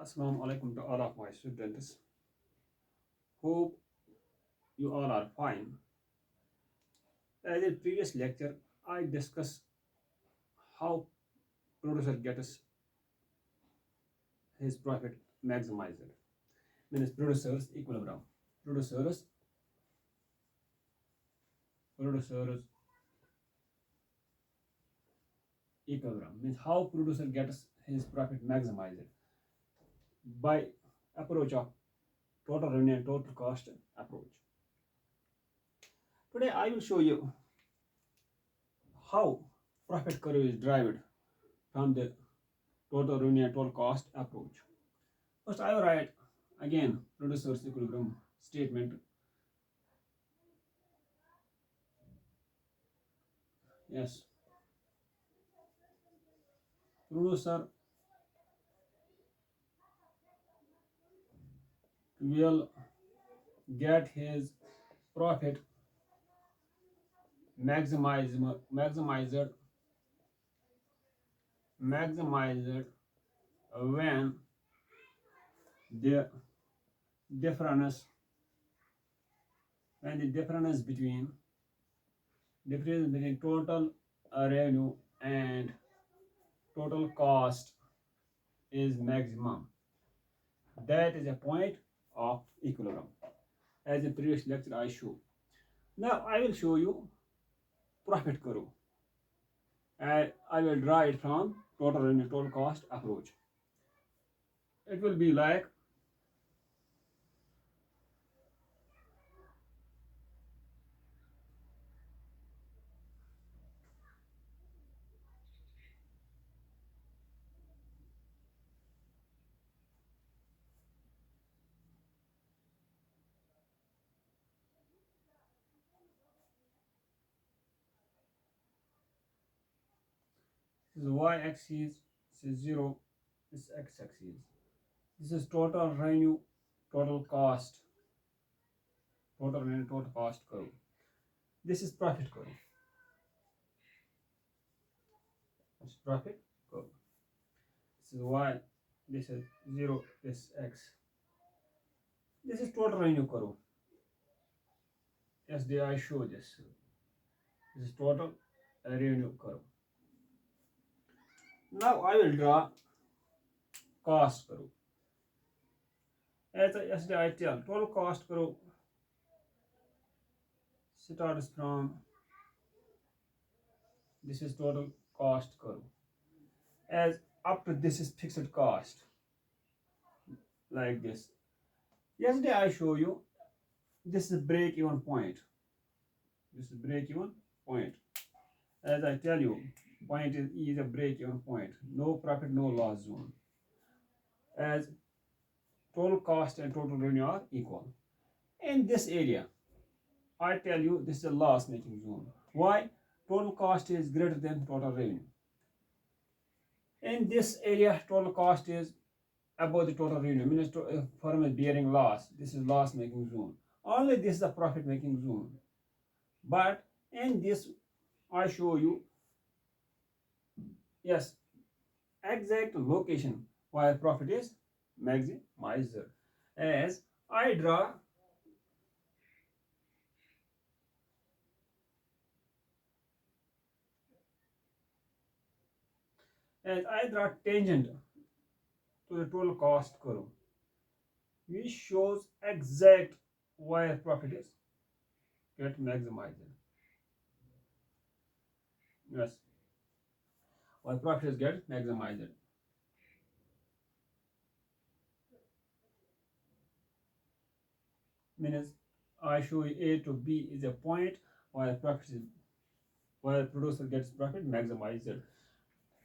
Assalamu alaikum to all of my students. Hope you all are fine. As in previous lecture, I discussed how producer gets his profit maximized. Means producers equilibrium. Producers producers equilibrium means how producer gets his profit maximized by approach of total revenue and total cost approach. Today I will show you how profit curve is derived from the total revenue and total cost approach. First, I will write again producer's equilibrium statement. Yes, producer will get his profit maximized when the difference between total revenue and total cost is maximum. That is a point of equilibrium. As in previous lecture I showed. Now I will show you profit curve. I will draw it from total revenue total cost approach. It will be like this is y axis, this is 0, this is x axis. This is total revenue, total cost, total revenue, total cost curve. This is profit curve. This is profit curve. This is y, this is 0, this is x. This is total revenue curve. Yesterday I showed this. This is total revenue curve. Now I will draw cost curve. As yesterday I tell, total cost curve starts from, this is total cost curve. As up to this is fixed cost, like this. Yesterday I show you this is break-even point. This is break-even point. As I tell you, point is a break-even point. No profit, no loss zone. As total cost and total revenue are equal. In this area, I tell you this is a loss-making zone. Why? Total cost is greater than total revenue. In this area, total cost is above the total revenue. Means firm is bearing loss. This is loss-making zone. Only this is a profit-making zone. But in this, I show you, yes, exact location where profit is maximized. As I draw tangent to the total cost curve, which shows exact where profit is get maximized. Yes, where profit is get maximized. Means I show you A to B is a point where profit is, where producer gets profit maximized.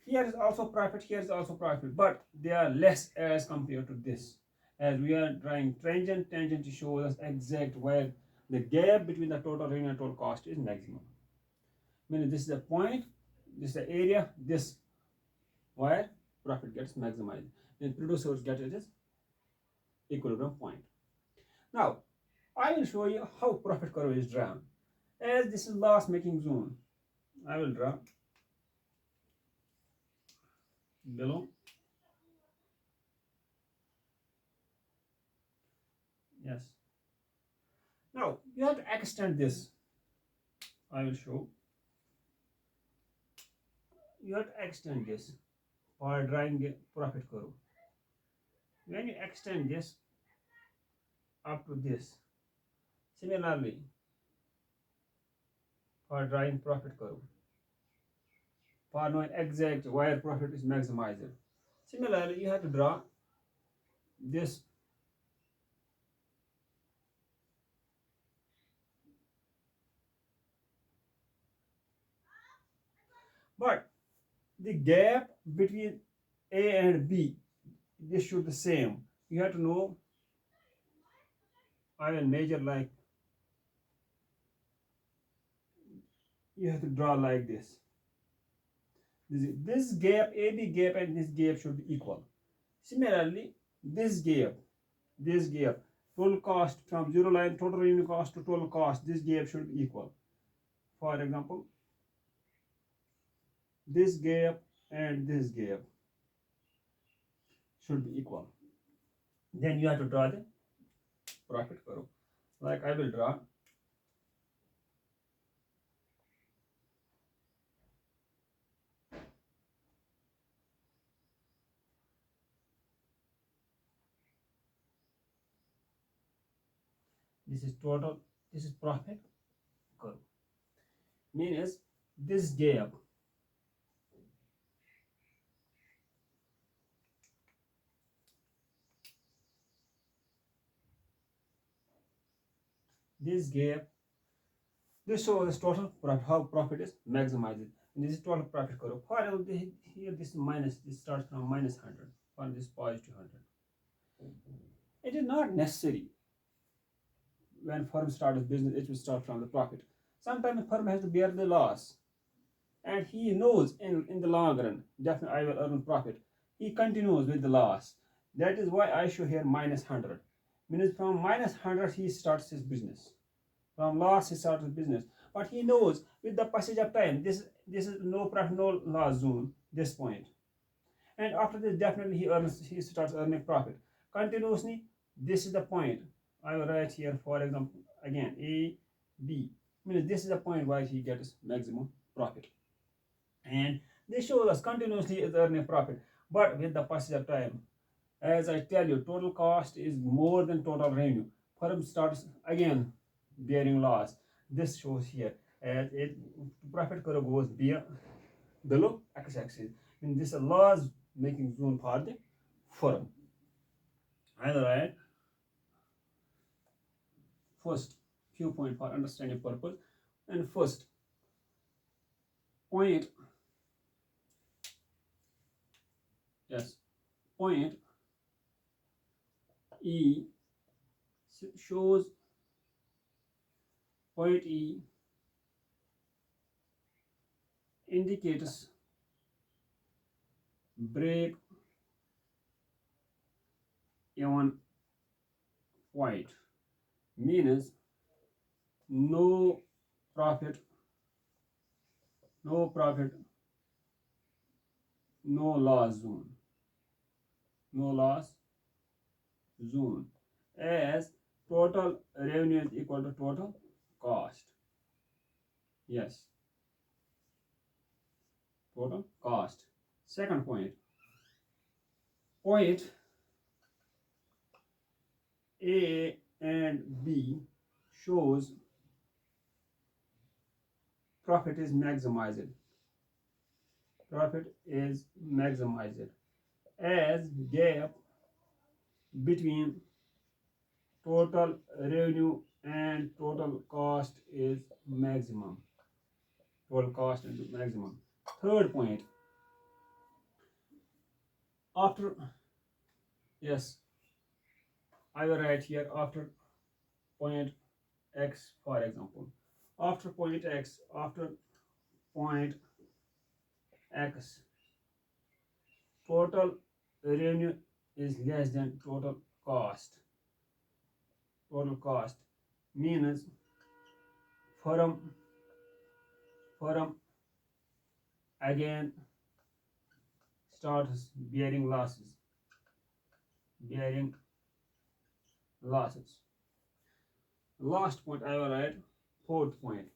Here is also profit, here is also profit, but they are less as compared to this. As we are drawing tangent shows us exact where the gap between the total revenue and total cost is maximum. Meaning this is a point, this is the area, this where profit gets maximized. Then producers get it is equilibrium point. Now I will show you how profit curve is drawn. As this is loss making zone, I will draw below. Yes. Now you have to extend this. I will show. You have to extend this for drawing a profit curve. When you extend this up to this, similarly for drawing profit curve, for knowing exact where profit is maximized. Similarly, you have to draw this. But the gap between A and B, this should be the same. You have to know. I will measure like, you have to draw like this. This gap, AB gap and this gap should be equal. Similarly, this gap, total cost from zero line, total revenue cost to total cost, this gap should be equal. For example, this gap and this gap should be equal. Then you have to draw the profit curve. Like I will draw. This is total, this is profit curve. Means this gap, this gap, this shows total profit, how profit is maximized. And this is total profit curve. For example, here this minus, this starts from minus 100, for this positive 100. It is not necessary when firm starts business, it will start from the profit. Sometimes the firm has to bear the loss, and he knows in the long run, definitely I will earn profit. He continues with the loss. That is why I show here minus 100. Means from minus 100 he starts his business. From loss he starts his business. But he knows with the passage of time, this is no profit, no loss zone, this point. And after this, definitely he starts earning profit. Continuously, this is the point. I will write here, for example, again, A, B. Means this is the point where he gets maximum profit. And this shows us continuously is earning profit. But with the passage of time, as I tell you, total cost is more than total revenue. Firm starts again bearing loss. This shows here as it profit curve goes below x-axis. And this is a loss making zone for the firm. All right. First, few point for understanding purpose. And first point, yes, point E shows, point E indicates break even point, means no profit, no profit, no loss zone, no loss zone, as total revenue is equal to total cost. Yes, total cost. Second point, point A and B shows profit is maximized. Profit is maximized as gap between total revenue and total cost is maximum. Total cost is maximum. Third point, after, yes, I will write here after point X, for example. After point X, after point X, total revenue is less than total cost. Total cost means firm again starts bearing losses. Last point I will write, fourth point.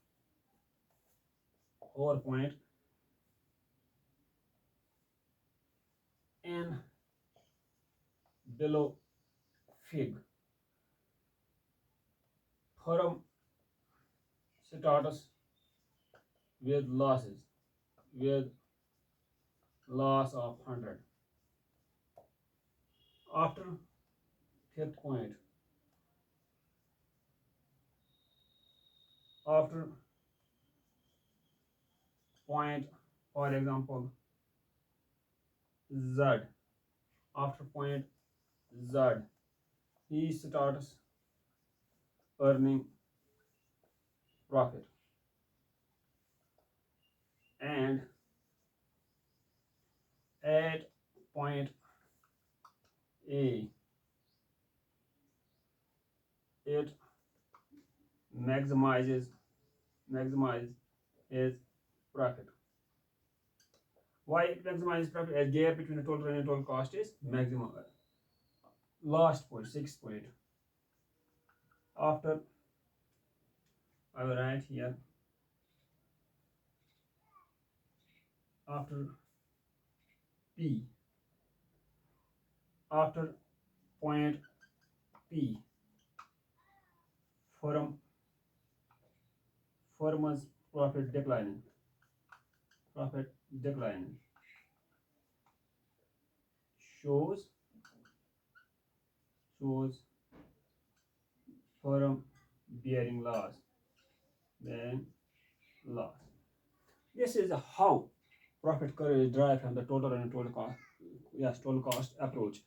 Fourth point, in below fig. Firm starts with losses, with loss of 100. After fifth point, after point, for example, Z, after point Z, he starts earning profit. And at point A, it maximizes his profit. Why it maximizes profit? As gap between the total and total cost is maximum. Last point, sixth point. After I will write here, after P, after point P, firm's profit declining, profit declining, shows firm bearing loss, bearing loss. This is how profit curve is derived from the total and total cost. Yes, total cost approach.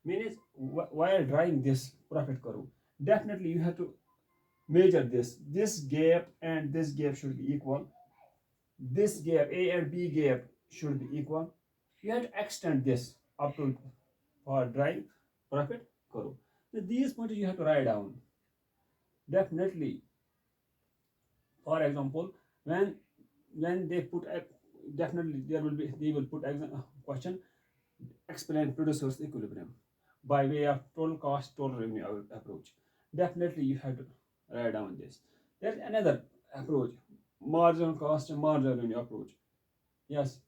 Means while drawing this profit curve, definitely you have to measure this. This gap and this gap should be equal. This gap, A and B gap, should be equal. You have to extend this up to for drawing profit curve. So these points you have to write down. Definitely, for example, when they put a, definitely there will be they will put question, explain producer's equilibrium by way of total cost total revenue approach. Definitely you have to write down this. There's another approach, marginal cost and marginal revenue approach. Yes,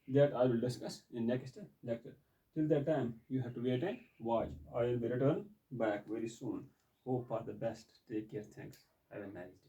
that I will discuss in next lecture. Till that time you have to wait and watch. I will be return back very soon. Hope for the best. Take care. Thanks. Have a nice day.